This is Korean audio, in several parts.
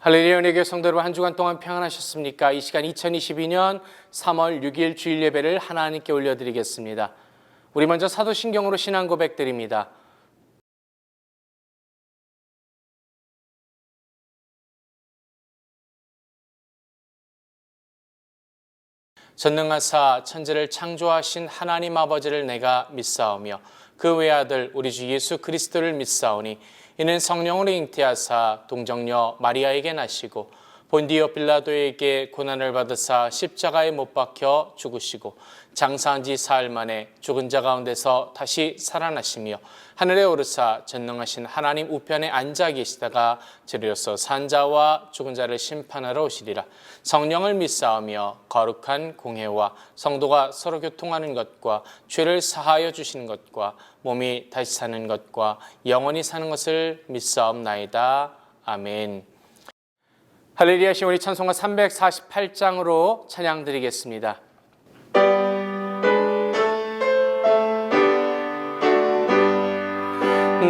할렐루야 은혜교회 성도 여러분, 한 주간 동안 평안하셨습니까? 이 시간 2022년 3월 6일 주일 예배를 하나님께 올려드리겠습니다. 우리 먼저 사도신경으로 신앙 고백드립니다. 전능하사 천지를 창조하신 하나님 아버지를 내가 믿사오며 그 외아들 우리 주 예수 그리스도를 믿사오니 이는 성령으로 잉태하사 동정녀 마리아에게 나시고 본디오 빌라도에게 고난을 받으사 십자가에 못 박혀 죽으시고 장사한 지 사흘 만에 죽은 자 가운데서 다시 살아나시며 하늘에 오르사 전능하신 하나님 우편에 앉아 계시다가 저리로서 산 자와 죽은 자를 심판하러 오시리라. 성령을 믿사오며 거룩한 공회와 성도가 서로 교통하는 것과 죄를 사하여 주시는 것과 몸이 다시 사는 것과 영원히 사는 것을 믿사옵나이다. 아멘. 할렐루야. 시온이 찬송가 348장으로 찬양 드리겠습니다.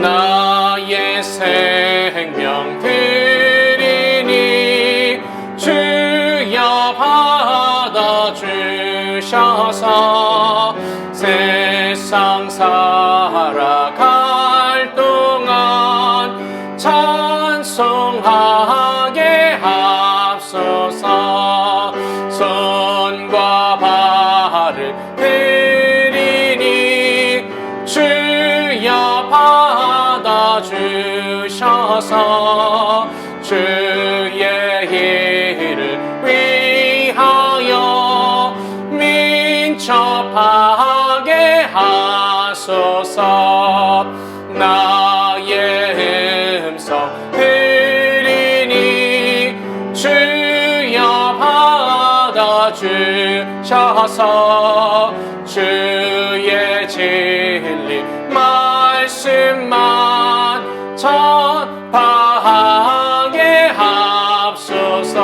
나의 생명 드리니 주여 받아주셔서 세상 살아갈 동안 찬송하게 하소서. 손과 발을 드리니 주여 받아주셔서 주의 일을 위하여 민첩하게 하소서. 나의 음성 드리니 주여 받아주셔서 주의 진리 말씀만 전파하게 하소서.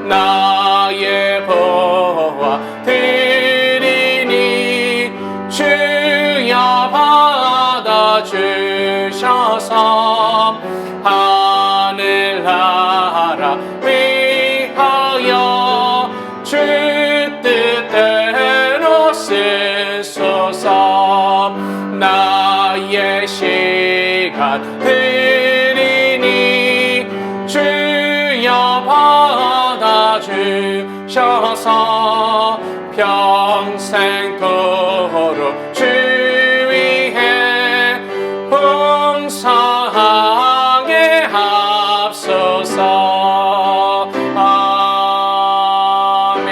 나의 보화 드리니 주여 받아주셔서 하늘나라 위하여 주 뜻대로 쓰소서. 나의 시간 드리니 주여 받아주셔서 평생토록 주 위해 봉사하게 하소서. 아멘.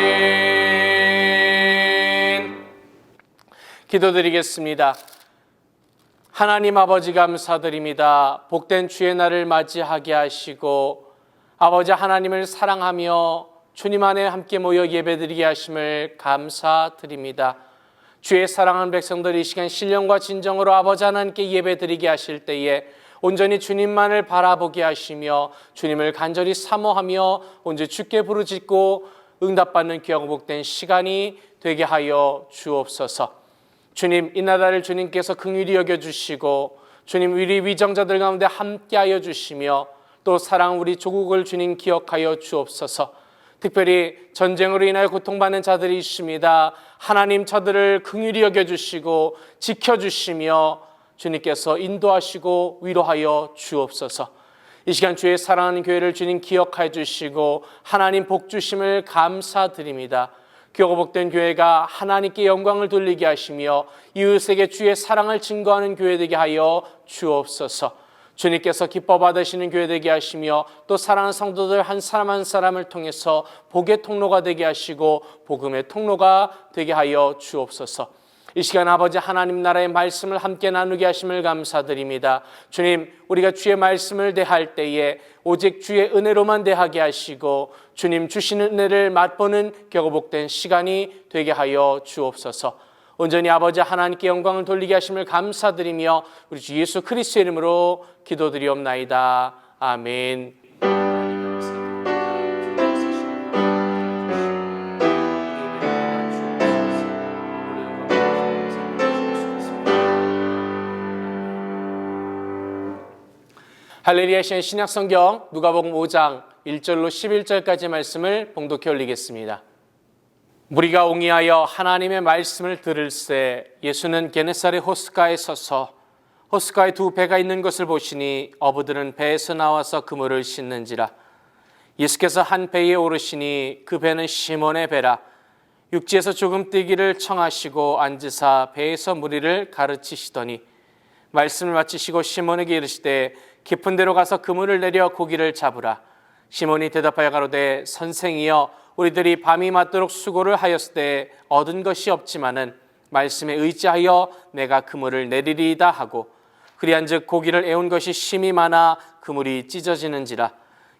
기도드리겠습니다. 하나님 아버지 감사드립니다. 복된 주의 날을 맞이하게 하시고 아버지 하나님을 사랑하며 주님 안에 함께 모여 예배드리게 하심을 감사드립니다. 주의 사랑하는 백성들이 이 시간 신령과 진정으로 아버지 하나님께 예배드리게 하실 때에 온전히 주님만을 바라보게 하시며 주님을 간절히 사모하며 온전히 주께 부르짖고 응답받는 귀하고 복된 시간이 되게 하여 주옵소서. 주님, 이 나라를 주님께서 긍휼히 여겨주시고 주님 위리 위정자들 가운데 함께하여 주시며 또 사랑 우리 조국을 주님 기억하여 주옵소서. 특별히 전쟁으로 인하여 고통받는 자들이 있습니다. 하나님 저들을 긍휼히 여겨주시고 지켜주시며 주님께서 인도하시고 위로하여 주옵소서. 이 시간 주의 사랑하는 교회를 주님 기억하여 주시고 하나님 복 주심을 감사드립니다. 귀하고 복된 교회가 하나님께 영광을 돌리게 하시며 이웃에게 주의 사랑을 증거하는 교회 되게 하여 주옵소서. 주님께서 기뻐 받으시는 교회 되게 하시며 또 사랑하는 성도들 한 사람 한 사람을 통해서 복의 통로가 되게 하시고 복음의 통로가 되게 하여 주옵소서. 이 시간 아버지 하나님 나라의 말씀을 함께 나누게 하심을 감사드립니다. 주님, 우리가 주의 말씀을 대할 때에 오직 주의 은혜로만 대하게 하시고 주님 주시는 은혜를 맛보는 격오복된 시간이 되게 하여 주옵소서. 온전히 아버지 하나님께 영광을 돌리게 하심을 감사드리며 우리 주 예수 그리스도의 이름으로 기도드리옵나이다. 아멘. 할렐루야. 신약성경 누가복음 5장 1절로 11절까지 말씀을 봉독해 올리겠습니다. 무리가 옹이하여 하나님의 말씀을 들을새 예수는 게네사렛 호숫가에 서서 호숫가에 두 배가 있는 것을 보시니 어부들은 배에서 나와서 그물을 씻는지라. 예수께서 한 배에 오르시니 그 배는 시몬의 배라. 육지에서 조금 뛰기를 청하시고 앉으사 배에서 무리를 가르치시더니 말씀을 마치시고 시몬에게 이르시되 깊은 데로 가서 그물을 내려 고기를 잡으라. 시몬이 대답하여 가로되 선생이여 우리들이 밤이 맞도록 수고를 하였을 때 얻은 것이 없지만은 말씀에 의지하여 내가 그물을 내리리이다 하고 그리한즉 고기를 애운 것이 심히 많아 그물이 찢어지는지라.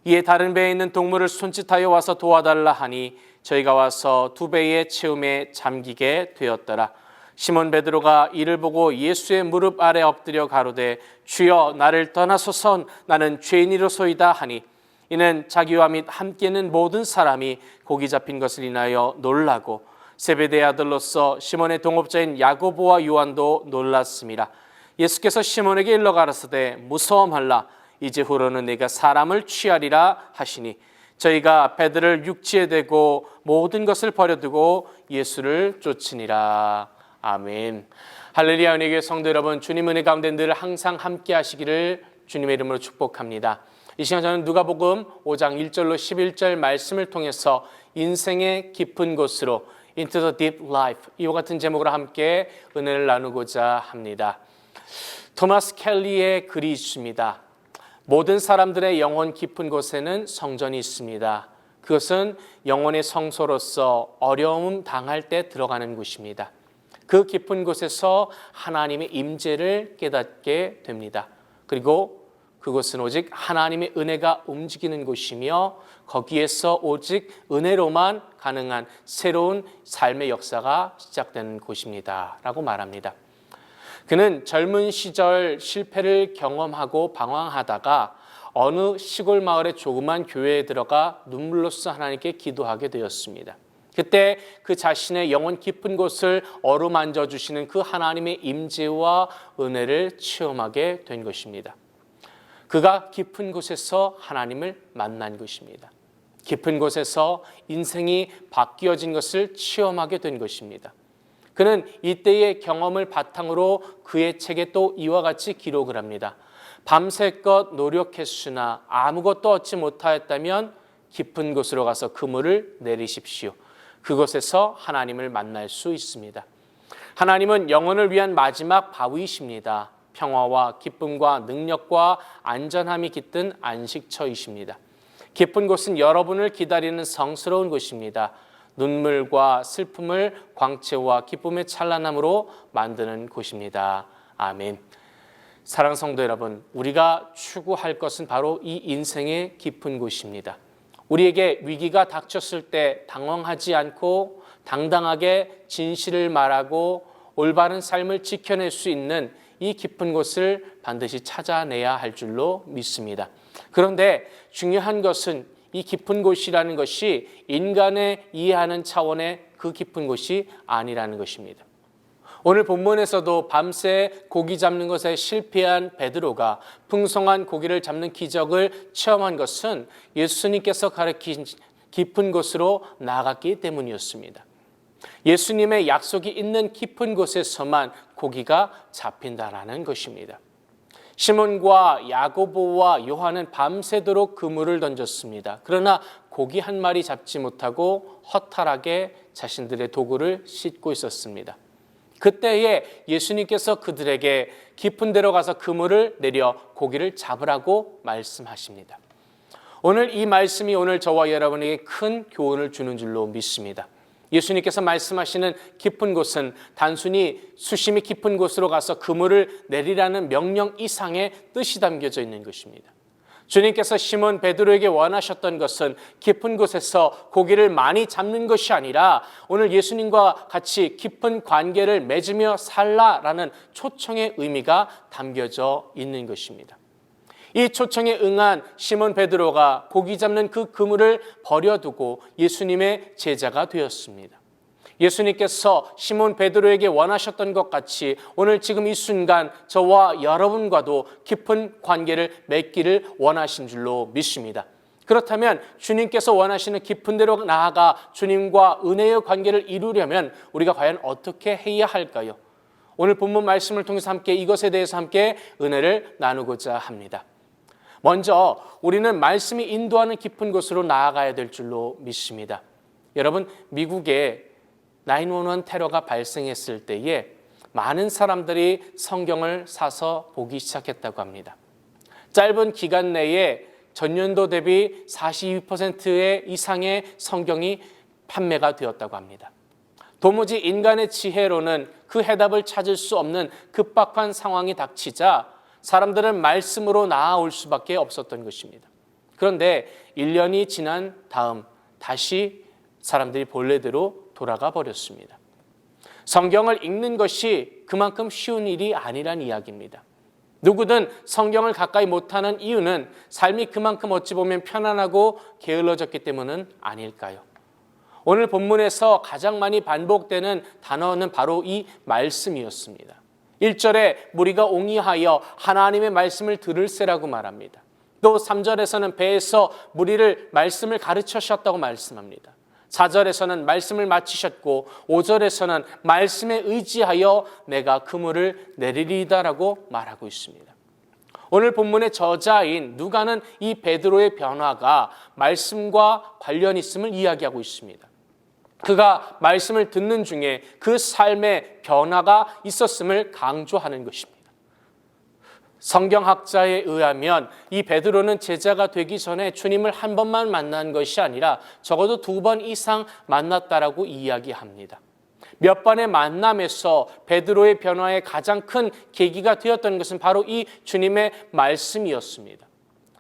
이에 다른 배에 있는 동물을 손짓하여 와서 도와달라 하니 저희가 와서 두 배의 채움에 잠기게 되었더라. 시몬 베드로가 이를 보고 예수의 무릎 아래 엎드려 가로되 주여 나를 떠나소서 나는 죄인이로소이다 하니 이는 자기와 및 함께 있는 모든 사람이 고기 잡힌 것을 인하여 놀라고 세베대의 아들로서 시몬의 동업자인 야고보와 요한도 놀랐습니다. 예수께서 시몬에게 일러 가라사대 무서워 말라 이제 후로는 내가 사람을 취하리라 하시니 저희가 배들을 육지에 대고 모든 것을 버려두고 예수를 쫓으니라. 아멘. 할렐루야. 은혜교회 성도 여러분, 주님 은혜 가운데 늘 항상 함께 하시기를 주님의 이름으로 축복합니다. 이 시간 저는 누가복음 5장 1절로 11절 말씀을 통해서 인생의 깊은 곳으로 Into the Deep Life 이와 같은 제목으로 함께 은혜를 나누고자 합니다. 토마스 켈리의 글이 있습니다. 모든 사람들의 영혼 깊은 곳에는 성전이 있습니다. 그것은 영혼의 성소로서 어려움 당할 때 들어가는 곳입니다. 그 깊은 곳에서 하나님의 임재를 깨닫게 됩니다. 그리고 그곳은 오직 하나님의 은혜가 움직이는 곳이며 거기에서 오직 은혜로만 가능한 새로운 삶의 역사가 시작되는 곳입니다. 라고 말합니다. 그는 젊은 시절 실패를 경험하고 방황하다가 어느 시골 마을의 조그만 교회에 들어가 눈물로써 하나님께 기도하게 되었습니다. 그때 그 자신의 영혼 깊은 곳을 어루만져 주시는 그 하나님의 임재와 은혜를 체험하게 된 것입니다. 그가 깊은 곳에서 하나님을 만난 것입니다. 깊은 곳에서 인생이 바뀌어진 것을 체험하게 된 것입니다. 그는 이때의 경험을 바탕으로 그의 책에 또 이와 같이 기록을 합니다. 밤새껏 노력했으나 아무것도 얻지 못하였다면 깊은 곳으로 가서 그물을 내리십시오. 그곳에서 하나님을 만날 수 있습니다. 하나님은 영혼을 위한 마지막 바위이십니다. 평화와 기쁨과 능력과 안전함이 깃든 안식처이십니다. 깊은 곳은 여러분을 기다리는 성스러운 곳입니다. 눈물과 슬픔을 광채와 기쁨의 찬란함으로 만드는 곳입니다. 아멘. 사랑하는 성도 여러분, 우리가 추구할 것은 바로 이 인생의 깊은 곳입니다. 우리에게 위기가 닥쳤을 때 당황하지 않고 당당하게 진실을 말하고 올바른 삶을 지켜낼 수 있는 이 깊은 곳을 반드시 찾아내야 할 줄로 믿습니다. 그런데 중요한 것은 이 깊은 곳이라는 것이 인간의 이해하는 차원의 그 깊은 곳이 아니라는 것입니다. 오늘 본문에서도 밤새 고기 잡는 것에 실패한 베드로가 풍성한 고기를 잡는 기적을 체험한 것은 예수님께서 가르친 깊은 곳으로 나아갔기 때문이었습니다. 예수님의 약속이 있는 깊은 곳에서만 고기가 잡힌다라는 것입니다. 시몬과 야고보와 요한은 밤새도록 그물을 던졌습니다. 그러나 고기 한 마리 잡지 못하고 허탈하게 자신들의 도구를 씻고 있었습니다. 그때에 예수님께서 그들에게 깊은 데로 가서 그물을 내려 고기를 잡으라고 말씀하십니다. 오늘 이 말씀이 오늘 저와 여러분에게 큰 교훈을 주는 줄로 믿습니다. 예수님께서 말씀하시는 깊은 곳은 단순히 수심이 깊은 곳으로 가서 그물을 내리라는 명령 이상의 뜻이 담겨져 있는 것입니다. 주님께서 시몬 베드로에게 원하셨던 것은 깊은 곳에서 고기를 많이 잡는 것이 아니라 오늘 예수님과 같이 깊은 관계를 맺으며 살라라는 초청의 의미가 담겨져 있는 것입니다. 이 초청에 응한 시몬 베드로가 고기 잡는 그 그물을 버려두고 예수님의 제자가 되었습니다. 예수님께서 시몬 베드로에게 원하셨던 것 같이 오늘 지금 이 순간 저와 여러분과도 깊은 관계를 맺기를 원하신 줄로 믿습니다. 그렇다면 주님께서 원하시는 깊은 데로 나아가 주님과 은혜의 관계를 이루려면 우리가 과연 어떻게 해야 할까요? 오늘 본문 말씀을 통해서 함께 이것에 대해서 함께 은혜를 나누고자 합니다. 먼저 우리는 말씀이 인도하는 깊은 곳으로 나아가야 될 줄로 믿습니다. 여러분, 미국에 911 테러가 발생했을 때에 많은 사람들이 성경을 사서 보기 시작했다고 합니다. 짧은 기간 내에 전년도 대비 42% 이상의 성경이 판매가 되었다고 합니다. 도무지 인간의 지혜로는 그 해답을 찾을 수 없는 급박한 상황이 닥치자 사람들은 말씀으로 나아올 수밖에 없었던 것입니다. 그런데 1년이 지난 다음 다시 사람들이 본래대로 돌아가 버렸습니다. 성경을 읽는 것이 그만큼 쉬운 일이 아니란 이야기입니다. 누구든 성경을 가까이 못하는 이유는 삶이 그만큼 어찌 보면 편안하고 게을러졌기 때문은 아닐까요? 오늘 본문에서 가장 많이 반복되는 단어는 바로 이 말씀이었습니다. 1절에 무리가 옹이하여 하나님의 말씀을 들을세라고 말합니다. 또 3절에서는 배에서 무리를 말씀을 가르치셨다고 말씀합니다. 4절에서는 말씀을 마치셨고 5절에서는 말씀에 의지하여 내가 그물을 내리리다라고 말하고 있습니다. 오늘 본문의 저자인 누가는 이 베드로의 변화가 말씀과 관련 있음을 이야기하고 있습니다. 그가 말씀을 듣는 중에 그 삶의 변화가 있었음을 강조하는 것입니다. 성경학자에 의하면 이 베드로는 제자가 되기 전에 주님을 한 번만 만난 것이 아니라 적어도 2번 이상 만났다라고 이야기합니다. 몇 번의 만남에서 베드로의 변화의 가장 큰 계기가 되었던 것은 바로 이 주님의 말씀이었습니다.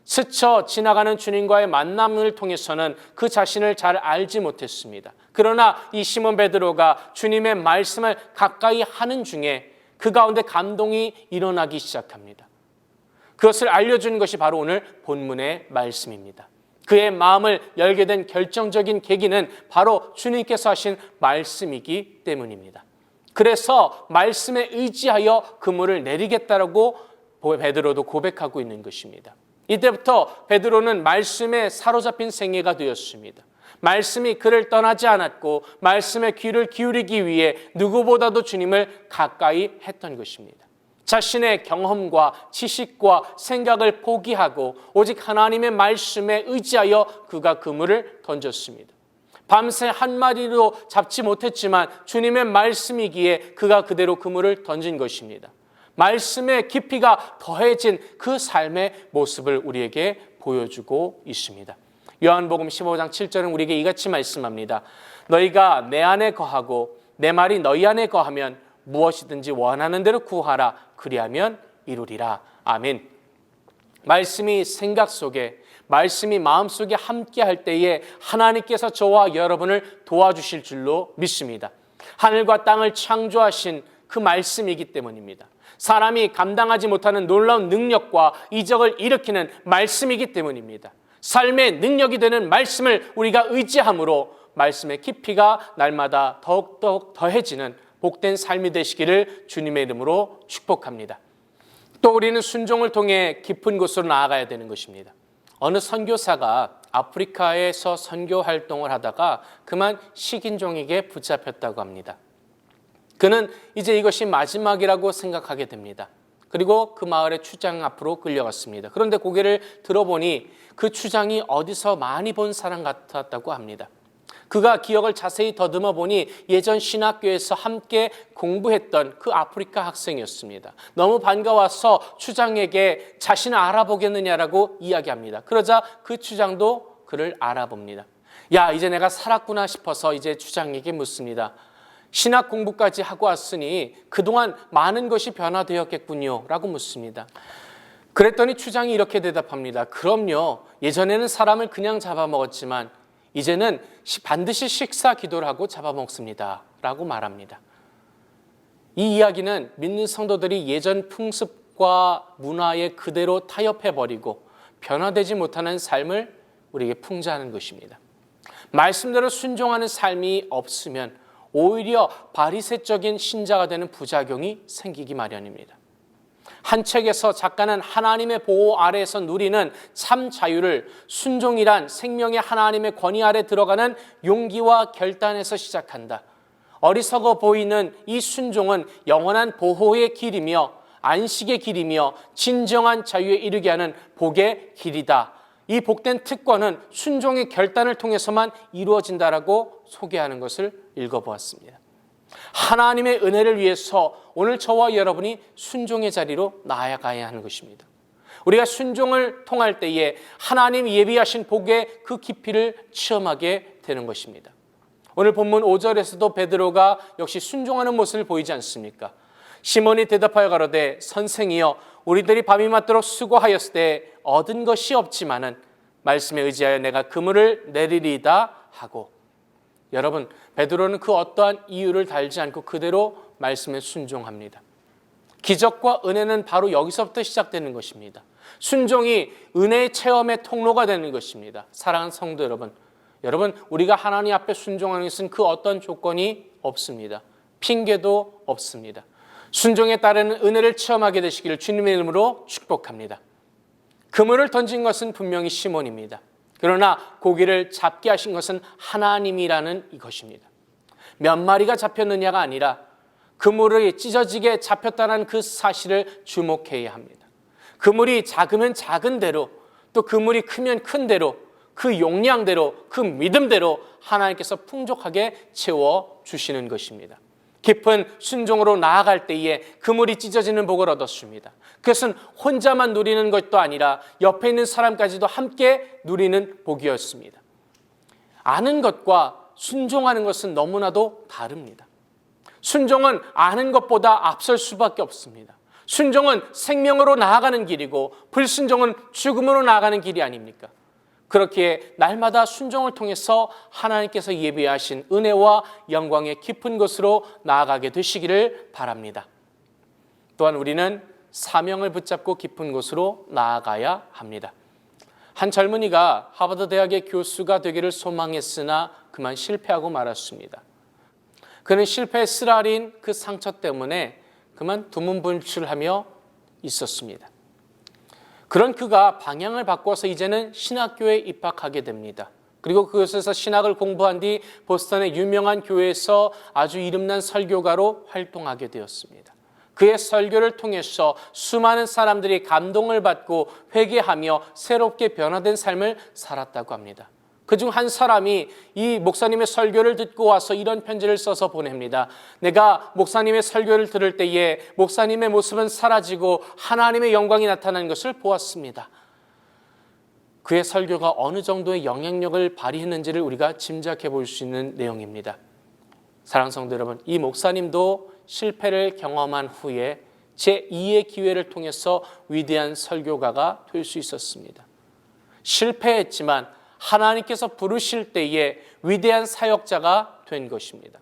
스쳐 지나가는 주님과의 만남을 통해서는 그 자신을 잘 알지 못했습니다. 그러나 이 시몬 베드로가 주님의 말씀을 가까이 하는 중에 그 가운데 감동이 일어나기 시작합니다. 그것을 알려준 것이 바로 오늘 본문의 말씀입니다. 그의 마음을 열게 된 결정적인 계기는 바로 주님께서 하신 말씀이기 때문입니다. 그래서 말씀에 의지하여 그물을 내리겠다라고 베드로도 고백하고 있는 것입니다. 이때부터 베드로는 말씀에 사로잡힌 생애가 되었습니다. 말씀이 그를 떠나지 않았고 말씀에 귀를 기울이기 위해 누구보다도 주님을 가까이 했던 것입니다. 자신의 경험과 지식과 생각을 포기하고 오직 하나님의 말씀에 의지하여 그가 그물을 던졌습니다. 밤새 한 마리도 잡지 못했지만 주님의 말씀이기에 그가 그대로 그물을 던진 것입니다. 말씀의 깊이가 더해진 그 삶의 모습을 우리에게 보여주고 있습니다. 요한복음 15장 7절은 우리에게 이같이 말씀합니다. 너희가 내 안에 거하고 내 말이 너희 안에 거하면 무엇이든지 원하는 대로 구하라. 그리하면 이루리라. 아멘. 말씀이 생각 속에, 말씀이 마음속에 함께할 때에 하나님께서 저와 여러분을 도와주실 줄로 믿습니다. 하늘과 땅을 창조하신 그 말씀이기 때문입니다. 사람이 감당하지 못하는 놀라운 능력과 이적을 일으키는 말씀이기 때문입니다. 삶의 능력이 되는 말씀을 우리가 의지함으로 말씀의 깊이가 날마다 더욱더 더해지는 복된 삶이 되시기를 주님의 이름으로 축복합니다. 또 우리는 순종을 통해 깊은 곳으로 나아가야 되는 것입니다. 어느 선교사가 아프리카에서 선교 활동을 하다가 그만 식인종에게 붙잡혔다고 합니다. 그는 이제 이것이 마지막이라고 생각하게 됩니다. 그리고 그 마을의 추장 앞으로 끌려갔습니다. 그런데 고개를 들어보니 그 추장이 어디서 많이 본 사람 같았다고 합니다. 그가 기억을 자세히 더듬어 보니 예전 신학교에서 함께 공부했던 그 아프리카 학생이었습니다. 너무 반가워서 추장에게 자신을 알아보겠느냐라고 이야기합니다. 그러자 그 추장도 그를 알아봅니다. 야, 이제 내가 살았구나 싶어서 이제 추장에게 묻습니다. 신학 공부까지 하고 왔으니 그동안 많은 것이 변화되었겠군요 라고 묻습니다. 그랬더니 추장이 이렇게 대답합니다. 그럼요. 예전에는 사람을 그냥 잡아먹었지만 이제는 반드시 식사 기도를 하고 잡아먹습니다 라고 말합니다. 이 이야기는 믿는 성도들이 예전 풍습과 문화에 그대로 타협해버리고 변화되지 못하는 삶을 우리에게 풍자하는 것입니다. 말씀대로 순종하는 삶이 없으면 오히려 바리새적인 신자가 되는 부작용이 생기기 마련입니다. 한 책에서 작가는 하나님의 보호 아래에서 누리는 참 자유를 순종이란 생명의 하나님의 권위 아래 들어가는 용기와 결단에서 시작한다. 어리석어 보이는 이 순종은 영원한 보호의 길이며 안식의 길이며 진정한 자유에 이르게 하는 복의 길이다. 이 복된 특권은 순종의 결단을 통해서만 이루어진다라고 소개하는 것을 읽어보았습니다. 하나님의 은혜를 위해서 오늘 저와 여러분이 순종의 자리로 나아가야 하는 것입니다. 우리가 순종을 통할 때에 하나님이 예비하신 복의 그 깊이를 체험하게 되는 것입니다. 오늘 본문 5절에서도 베드로가 역시 순종하는 모습을 보이지 않습니까? 시몬이 대답하여 가로되 선생이여 우리들이 밤이 맞도록 수고하였을 때 얻은 것이 없지만은 말씀에 의지하여 내가 그물을 내리리이다 하고, 여러분, 베드로는 그 어떠한 이유를 달지 않고 그대로 말씀에 순종합니다. 기적과 은혜는 바로 여기서부터 시작되는 것입니다. 순종이 은혜의 체험의 통로가 되는 것입니다. 사랑하는 성도 여러분, 우리가 하나님 앞에 순종하는 것은 그 어떤 조건이 없습니다. 핑계도 없습니다. 순종에 따르는 은혜를 체험하게 되시기를 주님의 이름으로 축복합니다. 그물을 던진 것은 분명히 시몬입니다. 그러나 고기를 잡게 하신 것은 하나님이라는 이것입니다. 몇 마리가 잡혔느냐가 아니라 그물이 찢어지게 잡혔다는 그 사실을 주목해야 합니다. 그물이 작으면 작은 대로, 또 그물이 크면 큰 대로, 그 용량대로, 그 믿음대로 하나님께서 풍족하게 채워주시는 것입니다. 깊은 순종으로 나아갈 때에 그물이 찢어지는 복을 얻었습니다. 그것은 혼자만 누리는 것도 아니라 옆에 있는 사람까지도 함께 누리는 복이었습니다. 아는 것과 순종하는 것은 너무나도 다릅니다. 순종은 아는 것보다 앞설 수밖에 없습니다. 순종은 생명으로 나아가는 길이고 불순종은 죽음으로 나아가는 길이 아닙니까? 그렇게 날마다 순종을 통해서 하나님께서 예비하신 은혜와 영광의 깊은 곳으로 나아가게 되시기를 바랍니다. 또한 우리는 사명을 붙잡고 깊은 곳으로 나아가야 합니다. 한 젊은이가 하버드 대학의 교수가 되기를 소망했으나 그만 실패하고 말았습니다. 그는 실패에 쓰라린 그 상처 때문에 그만 두문불출하며 있었습니다. 그런 그가 방향을 바꿔서 이제는 신학교에 입학하게 됩니다. 그리고 그곳에서 신학을 공부한 뒤 보스턴의 유명한 교회에서 아주 이름난 설교가로 활동하게 되었습니다. 그의 설교를 통해서 수많은 사람들이 감동을 받고 회개하며 새롭게 변화된 삶을 살았다고 합니다. 그중 한 사람이 이 목사님의 설교를 듣고 와서 이런 편지를 써서 보냅니다. 내가 목사님의 설교를 들을 때에 목사님의 모습은 사라지고 하나님의 영광이 나타나는 것을 보았습니다. 그의 설교가 어느 정도의 영향력을 발휘했는지를 우리가 짐작해 볼 수 있는 내용입니다. 사랑하는 성도 여러분, 이 목사님도 실패를 경험한 후에 제2의 기회를 통해서 위대한 설교가가 될 수 있었습니다. 실패했지만 하나님께서 부르실 때에 위대한 사역자가 된 것입니다.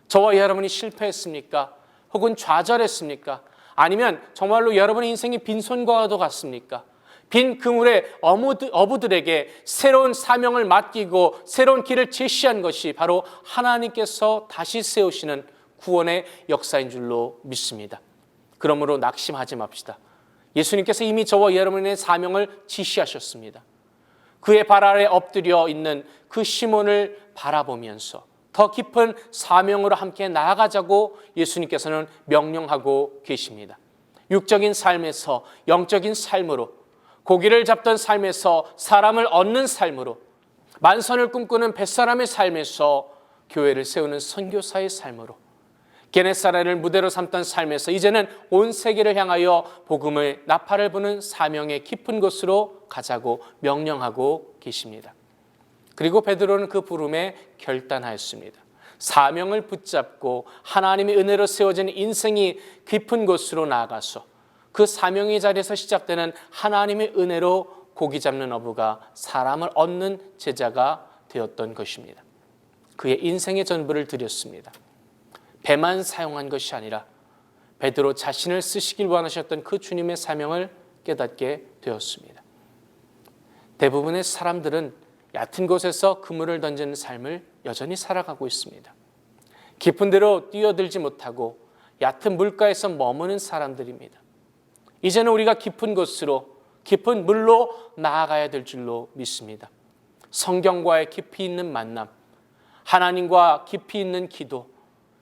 저와 여러분이 실패했습니까? 혹은 좌절했습니까? 아니면 정말로 여러분의 인생이 빈손과도 같습니까? 빈 그물의 어부들에게 새로운 사명을 맡기고 새로운 길을 제시한 것이 바로 하나님께서 다시 세우시는 구원의 역사인 줄로 믿습니다. 그러므로 낙심하지 맙시다. 예수님께서 이미 저와 여러분의 사명을 지시하셨습니다. 그의 발 아래 엎드려 있는 그 시몬을 바라보면서 더 깊은 사명으로 함께 나아가자고 예수님께서는 명령하고 계십니다. 육적인 삶에서 영적인 삶으로, 고기를 잡던 삶에서 사람을 얻는 삶으로, 만선을 꿈꾸는 뱃사람의 삶에서 교회를 세우는 선교사의 삶으로, 게네사렛을 무대로 삼던 삶에서 이제는 온 세계를 향하여 복음의 나팔을 부는 사명의 깊은 곳으로 가자고 명령하고 계십니다. 그리고 베드로는 그 부름에 결단하였습니다. 사명을 붙잡고 하나님의 은혜로 세워진 인생이 깊은 곳으로 나아가서 그 사명의 자리에서 시작되는 하나님의 은혜로 고기 잡는 어부가 사람을 얻는 제자가 되었던 것입니다. 그의 인생의 전부를 드렸습니다. 배만 사용한 것이 아니라 베드로 자신을 쓰시길 원하셨던 그 주님의 사명을 깨닫게 되었습니다. 대부분의 사람들은 얕은 곳에서 그물을 던지는 삶을 여전히 살아가고 있습니다. 깊은 데로 뛰어들지 못하고 얕은 물가에서 머무는 사람들입니다. 이제는 우리가 깊은 곳으로, 깊은 물로 나아가야 될 줄로 믿습니다. 성경과의 깊이 있는 만남, 하나님과 깊이 있는 기도,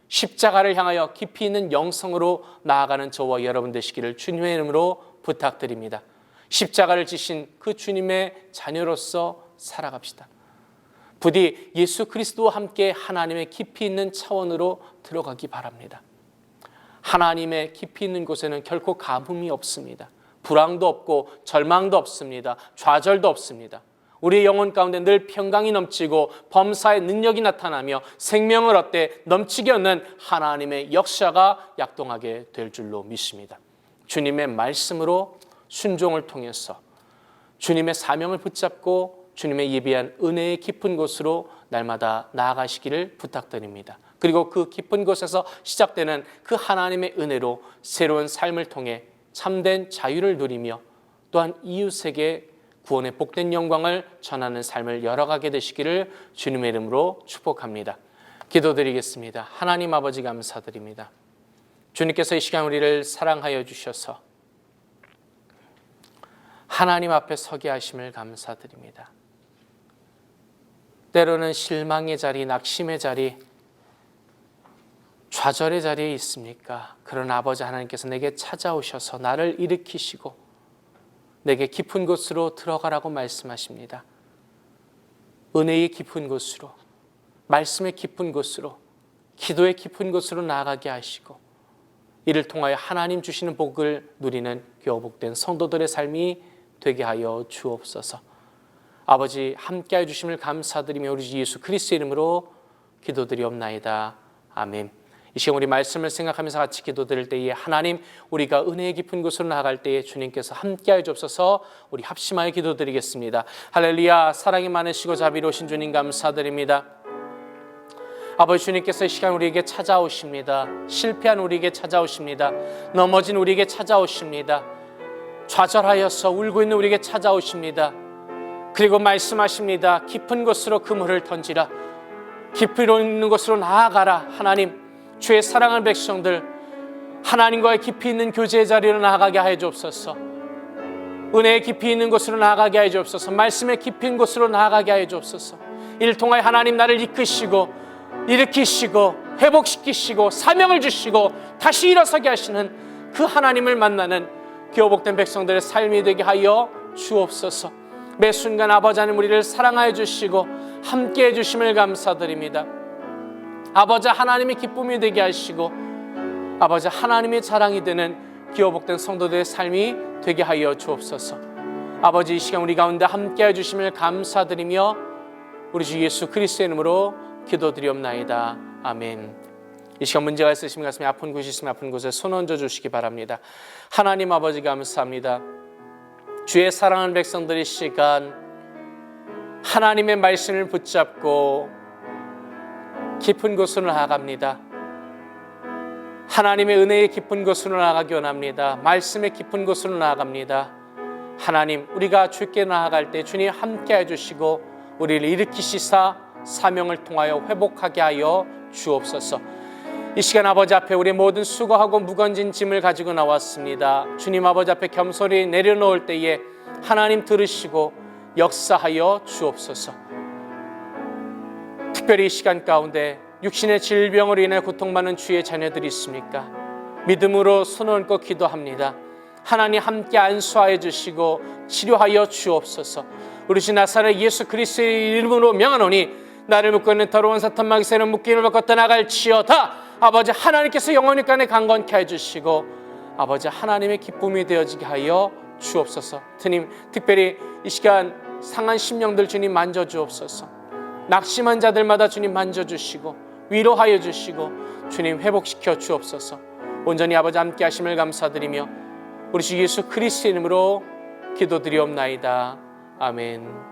십자가를 향하여 깊이 있는 영성으로 나아가는 저와 여러분 되시기를 주님의 이름으로 부탁드립니다. 십자가를 지신 그 주님의 자녀로서 살아갑시다. 부디 예수 그리스도와 함께 하나님의 깊이 있는 차원으로 들어가기 바랍니다. 하나님의 깊이 있는 곳에는 결코 가뭄이 없습니다. 불황도 없고 절망도 없습니다. 좌절도 없습니다. 우리의 영혼 가운데 늘 평강이 넘치고 범사의 능력이 나타나며 생명을 얻되 넘치게 얻는 하나님의 역사가 약동하게 될 줄로 믿습니다. 주님의 말씀으로 순종을 통해서 주님의 사명을 붙잡고 주님의 예비한 은혜의 깊은 곳으로 날마다 나아가시기를 부탁드립니다. 그리고 그 깊은 곳에서 시작되는 그 하나님의 은혜로 새로운 삶을 통해 참된 자유를 누리며 또한 이웃에게 구원의 복된 영광을 전하는 삶을 열어가게 되시기를 주님의 이름으로 축복합니다. 기도드리겠습니다. 하나님 아버지 감사드립니다. 주님께서 이 시간 우리를 사랑하여 주셔서 하나님 앞에 서게 하심을 감사드립니다. 때로는 실망의 자리, 낙심의 자리, 좌절의 자리에 있습니까? 그런 아버지 하나님께서 내게 찾아오셔서 나를 일으키시고 내게 깊은 곳으로 들어가라고 말씀하십니다. 은혜의 깊은 곳으로, 말씀의 깊은 곳으로, 기도의 깊은 곳으로 나아가게 하시고 이를 통하여 하나님 주시는 복을 누리는 교복된 성도들의 삶이 되게 하여 주옵소서. 아버지 함께해 주심을 감사드리며 우리 주 예수 그리스도의 이름으로 기도드리옵나이다. 아멘. 이 시간 우리 말씀을 생각하면서 같이 기도드릴 때에 하나님 우리가 은혜의 깊은 곳으로 나아갈 때에 주님께서 함께하여 주옵소서. 우리 합심하여 기도드리겠습니다. 할렐루야. 사랑이 많으시고 자비로우신 주님 감사드립니다. 아버지 주님께서 이 시간 우리에게 찾아오십니다. 실패한 우리에게 찾아오십니다. 넘어진 우리에게 찾아오십니다. 좌절하여서 울고 있는 우리에게 찾아오십니다. 그리고 말씀하십니다. 깊은 곳으로 그물을 던지라. 깊이 있는 곳으로 나아가라. 하나님 주의 사랑하는 백성들 하나님과의 깊이 있는 교제의 자리로 나아가게 하여 주옵소서. 은혜의 깊이 있는 곳으로 나아가게 하여 주옵소서. 말씀의 깊이 있는 곳으로 나아가게 하여 주옵소서. 이를 통하여 하나님 나를 이끄시고 일으키시고 회복시키시고 사명을 주시고 다시 일어서게 하시는 그 하나님을 만나는 교복된 백성들의 삶이 되게 하여 주옵소서. 매 순간 아버지 하나님 우리를 사랑하여 주시고 함께해 주심을 감사드립니다. 아버지 하나님의 기쁨이 되게 하시고 아버지 하나님의 자랑이 되는 기어복된 성도들의 삶이 되게 하여 주옵소서. 아버지 이 시간 우리 가운데 함께해 주심을 감사드리며 우리 주 예수 그리스도의 이름으로 기도드리옵나이다. 아멘. 이 시간 문제가 있으시면 가슴에 아픈 곳이 있으면 아픈 곳에 손 얹어 주시기 바랍니다. 하나님 아버지 감사합니다. 주의 사랑하는 백성들의 시간 하나님의 말씀을 붙잡고 깊은 곳으로 나아갑니다. 하나님의 은혜의 깊은 곳으로 나아가기 원합니다. 말씀의 깊은 곳으로 나아갑니다. 하나님 우리가 주께 나아갈 때 주님 함께해 주시고 우리를 일으키시사 사명을 통하여 회복하게 하여 주옵소서. 이 시간 아버지 앞에 우리 모든 수고하고 무거운 짐을 가지고 나왔습니다. 주님 아버지 앞에 겸손히 내려놓을 때에 하나님 들으시고 역사하여 주옵소서. 특별히 이 시간 가운데 육신의 질병으로 인해 고통받는 주의 자녀들이 있습니까? 믿음으로 손을 얹고 기도합니다. 하나님 함께 안수하여 주시고 치료하여 주옵소서. 우리 주 나사렛 예수 그리스도의 이름으로 명하노니 나를 묶고 있는 더러운 사탄 마귀새는 묶임을 벗고 떠나갈지어다. 아버지 하나님께서 영원히 간에 강건케 해주시고 아버지 하나님의 기쁨이 되어지게 하여 주옵소서. 주님 특별히 이 시간 상한 심령들 주님 만져주옵소서. 낙심한 자들마다 주님 만져주시고 위로하여 주시고 주님 회복시켜 주옵소서. 온전히 아버지 함께 하심을 감사드리며 우리 주 예수 그리스도의 이름으로 기도드리옵나이다. 아멘.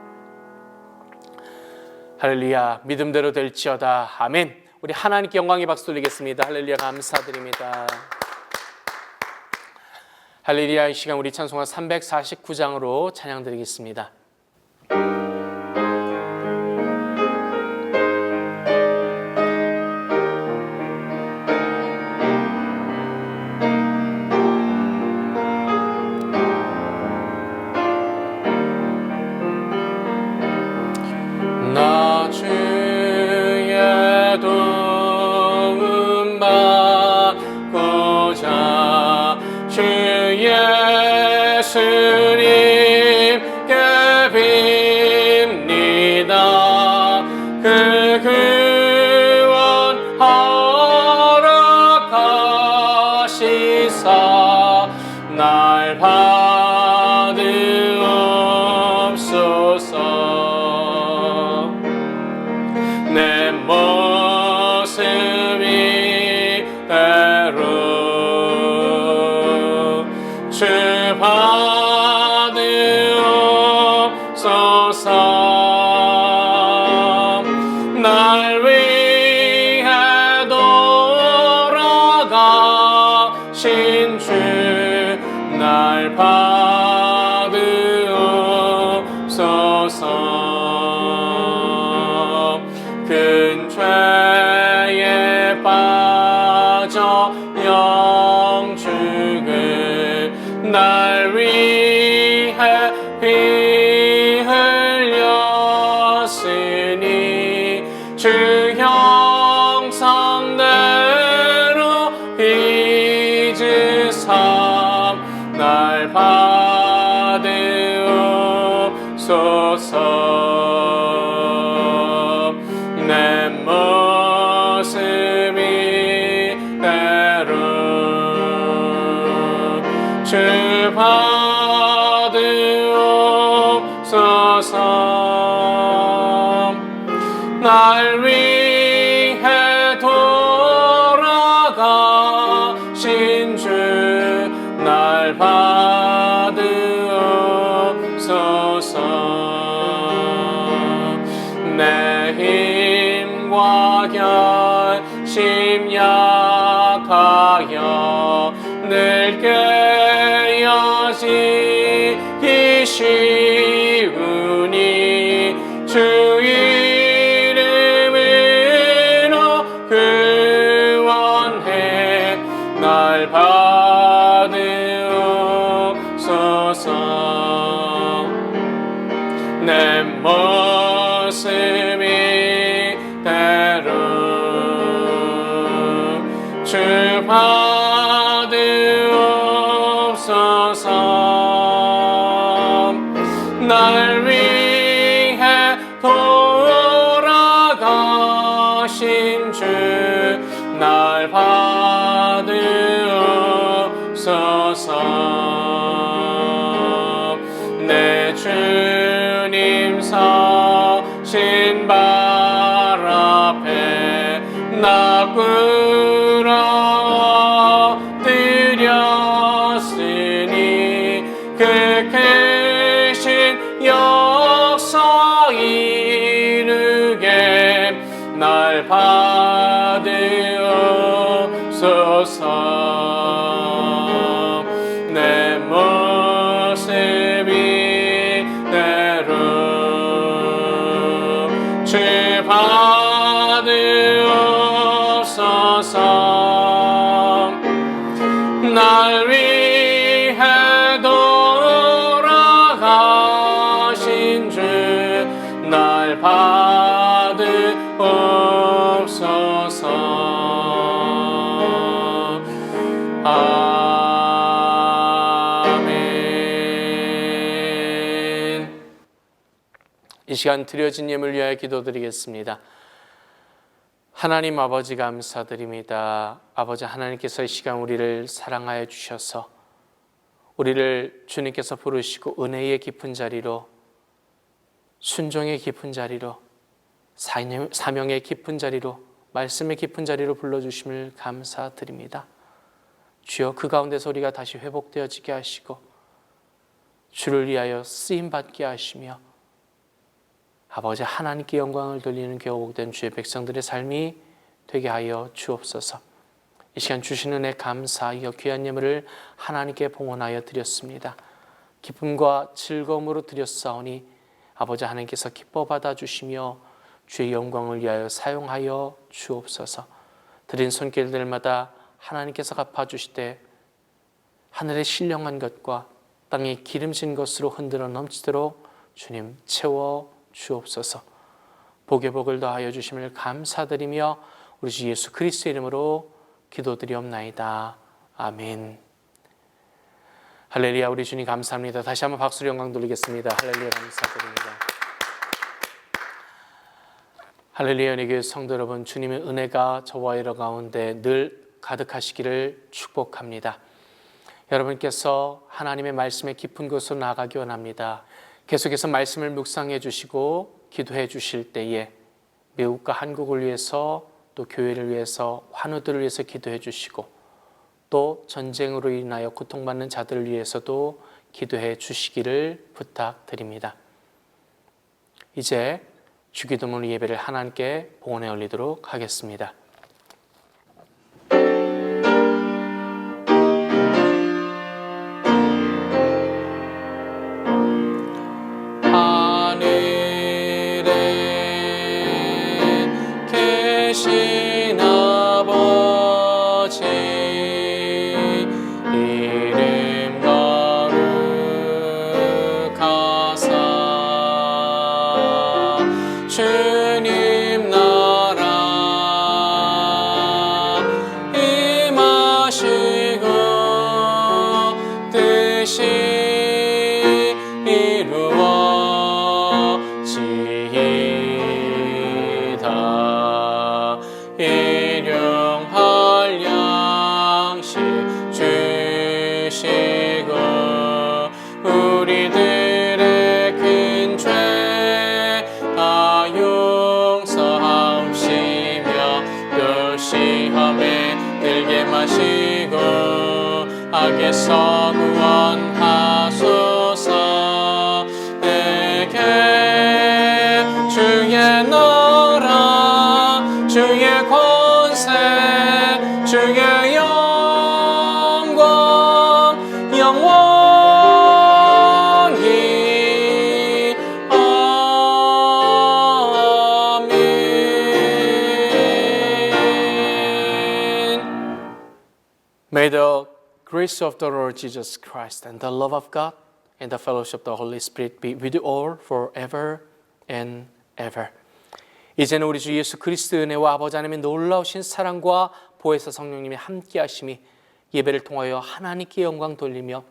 할렐루야. 믿음대로 될지어다. 아멘. 우리 하나님께 영광의 박수 돌리겠습니다. 할렐루야. 감사드립니다. 할렐루야. 이 시간 우리 찬송가 349장으로 찬양 드리겠습니다. 부음 받고자 주 예수님께 빕니다. 그 구원 허락하시사 날 받으옵소서. 내 모습이 대로 주 받으옵소서. 날 위해 돌아가신 주 날 받으옵소서. 큰 죄에 빠져 영죽을 날 위해 피 흘렸으니 주 형상대로 빚으사 날 받으옵소서. 내 모습이 대로 주 받으옵소서. 날 위해 돌아가신 주 날 받으옵소서. 내 힘과 결심 약하여 늘 깨어지기 쉬우니 주 이름으로 구원해 날 받으옵소서. 내 모습이 대로 주 받으옵소서. 날 위해 돌아가신 주 날 받으옵소서. 내 주님 서신 발 앞에 나 엎드렸으니 그 크신 역사 이루게 날 받으옵소서. 내 모습이 대로 주 받으옵소서. 날 위해 돌아가신 주 날 받으옵소서. 아멘. 이 시간 드려진 예물 위하여 기도드리겠습니다. 하나님 아버지 감사드립니다. 아버지 하나님께서 이 시간 우리를 사랑하여 주셔서 우리를 주님께서 부르시고 은혜의 깊은 자리로, 순종의 깊은 자리로, 사명의 깊은 자리로, 말씀의 깊은 자리로 불러주심을 감사드립니다. 주여, 그 가운데서 우리가 다시 회복되어지게 하시고 주를 위하여 쓰임받게 하시며 아버지 하나님께 영광을 돌리는 교복된 주의 백성들의 삶이 되게 하여 주옵소서. 이 시간 주신 은혜 감사하여 귀한 예물을 하나님께 봉헌하여 드렸습니다. 기쁨과 즐거움으로 드렸사오니 아버지 하나님께서 기뻐 받아주시며 주의 영광을 위하여 사용하여 주옵소서. 드린 손길들마다 하나님께서 갚아주시되 하늘의 신령한 것과 땅의 기름진 것으로 흔들어 넘치도록 주님 채워 주옵소서. 복의 복을 더하여 주심을 감사드리며 우리 주 예수 그리스도의 이름으로 기도드리옵나이다. 아멘. 할렐루야. 우리 주님 감사합니다. 다시 한번 박수로 영광 돌리겠습니다. 할렐루야. 감사드립니다. 할렐루야. 내 교회 성도 여러분, 주님의 은혜가 저와 여러 가운데 늘 가득하시기를 축복합니다. 여러분께서 하나님의 말씀에 깊은 곳으로 나아가기 원합니다. 계속해서 말씀을 묵상해 주시고 기도해 주실 때에 미국과 한국을 위해서, 또 교회를 위해서, 환우들을 위해서 기도해 주시고, 또 전쟁으로 인하여 고통받는 자들을 위해서도 기도해 주시기를 부탁드립니다. 이제 주기도문 예배를 하나님께 봉헌해 올리도록 하겠습니다. 계신 아버지 이름 거룩하사 주님 나라 임하시고 뜻이 이루어지이다. 일용할 양식 주시고 우리들의 큰 죄 다 용서하시며 또 시험에 들게 마시고 악에서 구원하소서. 내게 주의 나라 주의 권세 주의 영광 영원히 아멘. May the grace of the Lord Jesus Christ and the love of God and the fellowship of the Holy Spirit be with you all forever and ever. 이제는 우리 주 예수 그리스도의 은혜와 아버지 하나님의 놀라우신 사랑과 보혜사 성령님의 함께하심이 예배를 통하여 하나님께 영광 돌리며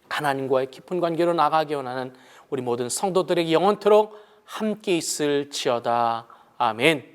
하나님과의 깊은 관계로 나가기 원하는 우리 모든 성도들에게 영원토록 함께 있을지어다. 아멘.